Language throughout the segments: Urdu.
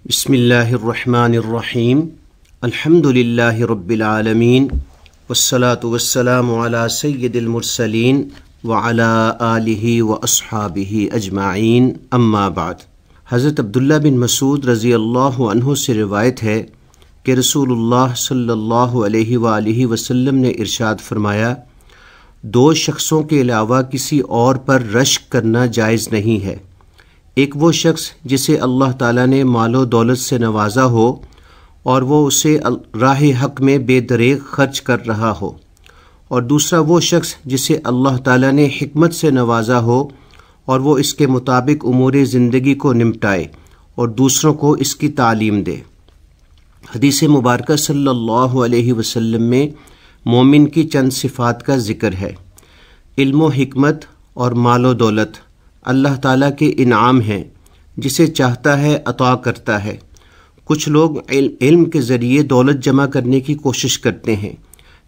بسم اللہ الرحمن الرحیم الحمد للہ رب العالمین والصلاة والسلام علی سید المرسلین وعلی آلہ واصحابہ اجمعین اما بعد۔ حضرت عبداللہ بن مسعود رضی اللہ عنہ سے روایت ہے کہ رسول اللہ صلی اللہ علیہ وآلہ وسلم نے ارشاد فرمایا، دو شخصوں کے علاوہ کسی اور پر رشک کرنا جائز نہیں ہے۔ ایک وہ شخص جسے اللہ تعالیٰ نے مال و دولت سے نوازا ہو اور وہ اسے راہ حق میں بے دریغ خرچ کر رہا ہو، اور دوسرا وہ شخص جسے اللہ تعالیٰ نے حکمت سے نوازا ہو اور وہ اس کے مطابق امور زندگی کو نمٹائے اور دوسروں کو اس کی تعلیم دے۔ حدیث مبارکہ صلی اللہ علیہ وسلم میں مومن کی چند صفات کا ذکر ہے۔ علم و حکمت اور مال و دولت اللہ تعالیٰ کے انعام ہیں، جسے چاہتا ہے عطا کرتا ہے۔ کچھ لوگ علم کے ذریعے دولت جمع کرنے کی کوشش کرتے ہیں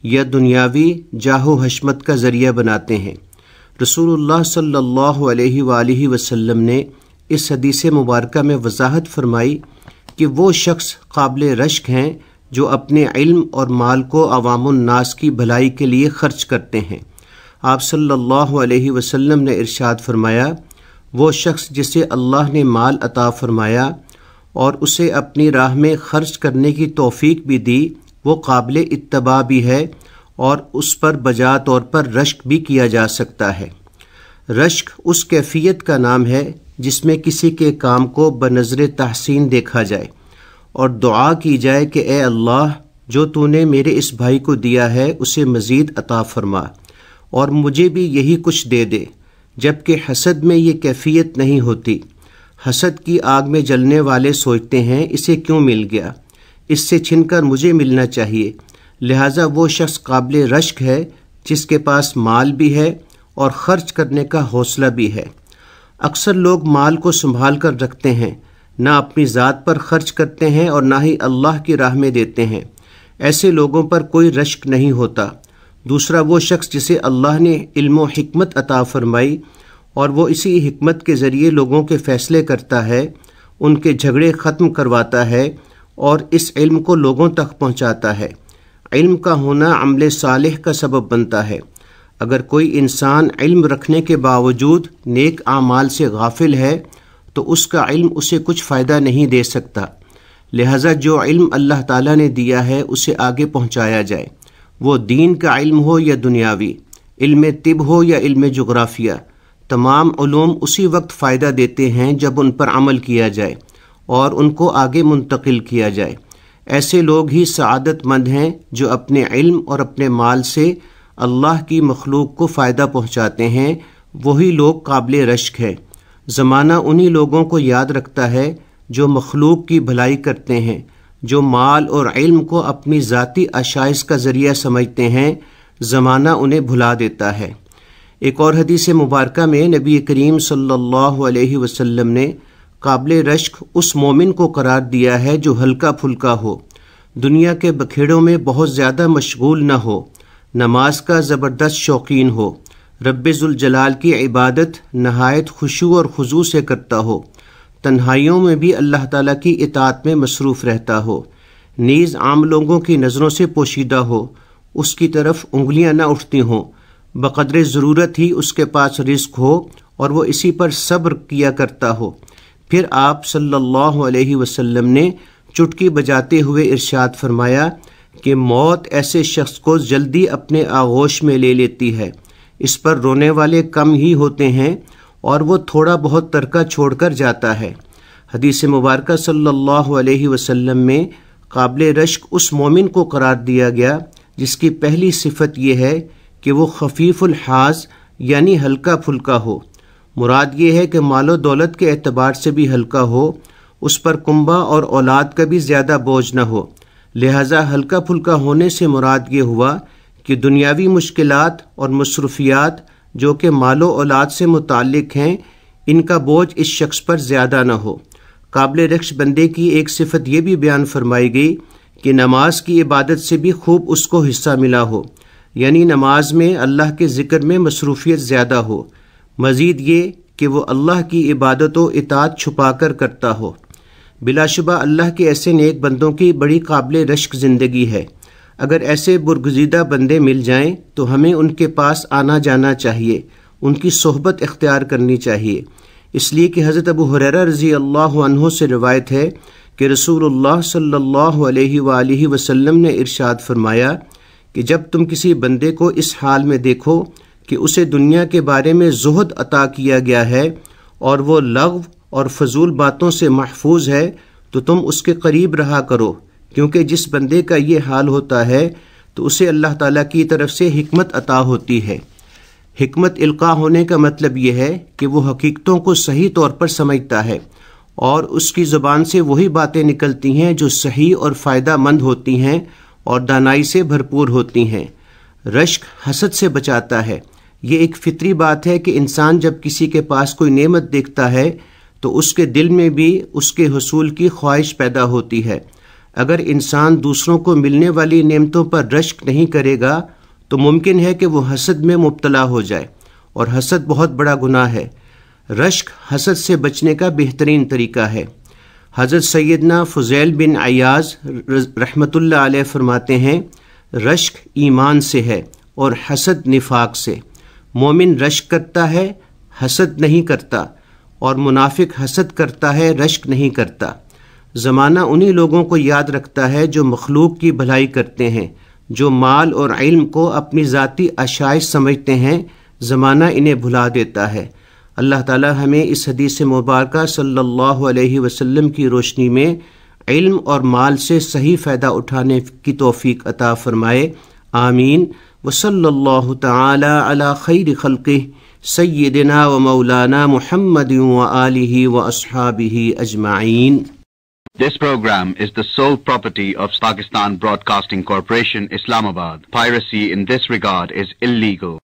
یا دنیاوی جاہ و حشمت کا ذریعہ بناتے ہیں۔ رسول اللہ صلی اللہ علیہ وآلہ وسلم نے اس حدیث مبارکہ میں وضاحت فرمائی کہ وہ شخص قابل رشک ہیں جو اپنے علم اور مال کو عوام الناس کی بھلائی کے لیے خرچ کرتے ہیں۔ آپ صلی اللہ علیہ وسلم نے ارشاد فرمایا، وہ شخص جسے اللہ نے مال عطا فرمایا اور اسے اپنی راہ میں خرچ کرنے کی توفیق بھی دی، وہ قابل اتباع بھی ہے اور اس پر بجا طور پر رشک بھی کیا جا سکتا ہے۔ رشک اس کیفیت کا نام ہے جس میں کسی کے کام کو بنظر تحسین دیکھا جائے اور دعا کی جائے کہ اے اللہ، جو تو نے میرے اس بھائی کو دیا ہے اسے مزید عطا فرما اور مجھے بھی یہی کچھ دے دے، جبکہ حسد میں یہ کیفیت نہیں ہوتی۔ حسد کی آگ میں جلنے والے سوچتے ہیں اسے کیوں مل گیا، اس سے چھن کر مجھے ملنا چاہیے۔ لہٰذا وہ شخص قابل رشک ہے جس کے پاس مال بھی ہے اور خرچ کرنے کا حوصلہ بھی ہے۔ اکثر لوگ مال کو سنبھال کر رکھتے ہیں، نہ اپنی ذات پر خرچ کرتے ہیں اور نہ ہی اللہ کی راہ میں دیتے ہیں۔ ایسے لوگوں پر کوئی رشک نہیں ہوتا۔ دوسرا وہ شخص جسے اللہ نے علم و حکمت عطا فرمائی اور وہ اسی حکمت کے ذریعے لوگوں کے فیصلے کرتا ہے، ان کے جھگڑے ختم کرواتا ہے اور اس علم کو لوگوں تک پہنچاتا ہے۔ علم کا ہونا عمل صالح کا سبب بنتا ہے۔ اگر کوئی انسان علم رکھنے کے باوجود نیک اعمال سے غافل ہے تو اس کا علم اسے کچھ فائدہ نہیں دے سکتا۔ لہٰذا جو علم اللہ تعالیٰ نے دیا ہے اسے آگے پہنچایا جائے، وہ دین کا علم ہو یا دنیاوی، علم طب ہو یا علم جغرافیہ۔ تمام علوم اسی وقت فائدہ دیتے ہیں جب ان پر عمل کیا جائے اور ان کو آگے منتقل کیا جائے۔ ایسے لوگ ہی سعادت مند ہیں جو اپنے علم اور اپنے مال سے اللہ کی مخلوق کو فائدہ پہنچاتے ہیں، وہی لوگ قابل رشک ہیں۔ زمانہ انہی لوگوں کو یاد رکھتا ہے جو مخلوق کی بھلائی کرتے ہیں، جو مال اور علم کو اپنی ذاتی عشائش کا ذریعہ سمجھتے ہیں۔ زمانہ انہیں بھلا دیتا ہے۔ ایک اور حدیث مبارکہ میں نبی کریم صلی اللہ علیہ وسلم نے قابل رشک اس مومن کو قرار دیا ہے جو ہلکا پھلکا ہو، دنیا کے بکھیڑوں میں بہت زیادہ مشغول نہ ہو، نماز کا زبردست شوقین ہو، رب ذوالجلال کی عبادت نہایت خشوع اور خضوع سے کرتا ہو، تنہائیوں میں بھی اللہ تعالیٰ کی اطاعت میں مصروف رہتا ہو، نیز عام لوگوں کی نظروں سے پوشیدہ ہو، اس کی طرف انگلیاں نہ اٹھتی ہوں، بقدر ضرورت ہی اس کے پاس رزق ہو اور وہ اسی پر صبر کیا کرتا ہو۔ پھر آپ صلی اللہ علیہ وسلم نے چٹکی بجاتے ہوئے ارشاد فرمایا کہ موت ایسے شخص کو جلدی اپنے آغوش میں لے لیتی ہے، اس پر رونے والے کم ہی ہوتے ہیں اور وہ تھوڑا بہت ترکہ چھوڑ کر جاتا ہے۔ حدیث مبارکہ صلی اللہ علیہ وسلم میں قابل رشک اس مومن کو قرار دیا گیا جس کی پہلی صفت یہ ہے کہ وہ خفیف الحاظ یعنی ہلکا پھلکا ہو۔ مراد یہ ہے کہ مال و دولت کے اعتبار سے بھی ہلکا ہو، اس پر کنبہ اور اولاد کا بھی زیادہ بوجھ نہ ہو۔ لہٰذا ہلکا پھلکا ہونے سے مراد یہ ہوا کہ دنیاوی مشکلات اور مصروفیات جو کہ مال و اولاد سے متعلق ہیں، ان کا بوجھ اس شخص پر زیادہ نہ ہو۔ قابل رشک بندے کی ایک صفت یہ بھی بیان فرمائی گئی کہ نماز کی عبادت سے بھی خوب اس کو حصہ ملا ہو، یعنی نماز میں اللہ کے ذکر میں مصروفیت زیادہ ہو، مزید یہ کہ وہ اللہ کی عبادت و اطاعت چھپا کر کرتا ہو۔ بلا شبہ اللہ کے ایسے نیک بندوں کی بڑی قابل رشک زندگی ہے. اگر ایسے برگزیدہ بندے مل جائیں تو ہمیں ان کے پاس آنا جانا چاہیے، ان کی صحبت اختیار کرنی چاہیے. اس لیے کہ حضرت ابو ہریرہ رضی اللہ عنہ سے روایت ہے کہ رسول اللہ صلی اللہ علیہ وآلہ وسلم نے ارشاد فرمایا کہ جب تم کسی بندے کو اس حال میں دیکھو کہ اسے دنیا کے بارے میں زہد عطا کیا گیا ہے اور وہ لغو اور فضول باتوں سے محفوظ ہے تو تم اس کے قریب رہا کرو، کیونکہ جس بندے کا یہ حال ہوتا ہے تو اسے اللہ تعالیٰ کی طرف سے حکمت عطا ہوتی ہے. حکمت القاء ہونے کا مطلب یہ ہے کہ وہ حقیقتوں کو صحیح طور پر سمجھتا ہے اور اس کی زبان سے وہی باتیں نکلتی ہیں جو صحیح اور فائدہ مند ہوتی ہیں اور دانائی سے بھرپور ہوتی ہیں. رشک حسد سے بچاتا ہے. یہ ایک فطری بات ہے کہ انسان جب کسی کے پاس کوئی نعمت دیکھتا ہے تو اس کے دل میں بھی اس کے حصول کی خواہش پیدا ہوتی ہے. اگر انسان دوسروں کو ملنے والی نعمتوں پر رشک نہیں کرے گا تو ممکن ہے کہ وہ حسد میں مبتلا ہو جائے، اور حسد بہت بڑا گناہ ہے. رشک حسد سے بچنے کا بہترین طریقہ ہے. حضرت سیدنا فضیل بن عیاض رحمۃ اللہ علیہ فرماتے ہیں رشک ایمان سے ہے اور حسد نفاق سے. مومن رشک کرتا ہے، حسد نہیں کرتا، اور منافق حسد کرتا ہے، رشک نہیں کرتا. زمانہ انہی لوگوں کو یاد رکھتا ہے جو مخلوق کی بھلائی کرتے ہیں، جو مال اور علم کو اپنی ذاتی آشائش سمجھتے ہیں. زمانہ انہیں بھلا دیتا ہے. اللہ تعالی ہمیں اس حدیث مبارکہ صلی اللہ علیہ وسلم کی روشنی میں علم اور مال سے صحیح فائدہ اٹھانے کی توفیق عطا فرمائے. آمین. وصلی اللہ تعالی علی خیر خلقہ سیدنا و مولانا محمد وآلہ واصحابہ اجمعین. This program is the sole property of Pakistan Broadcasting Corporation, Islamabad. Piracy in this regard is illegal.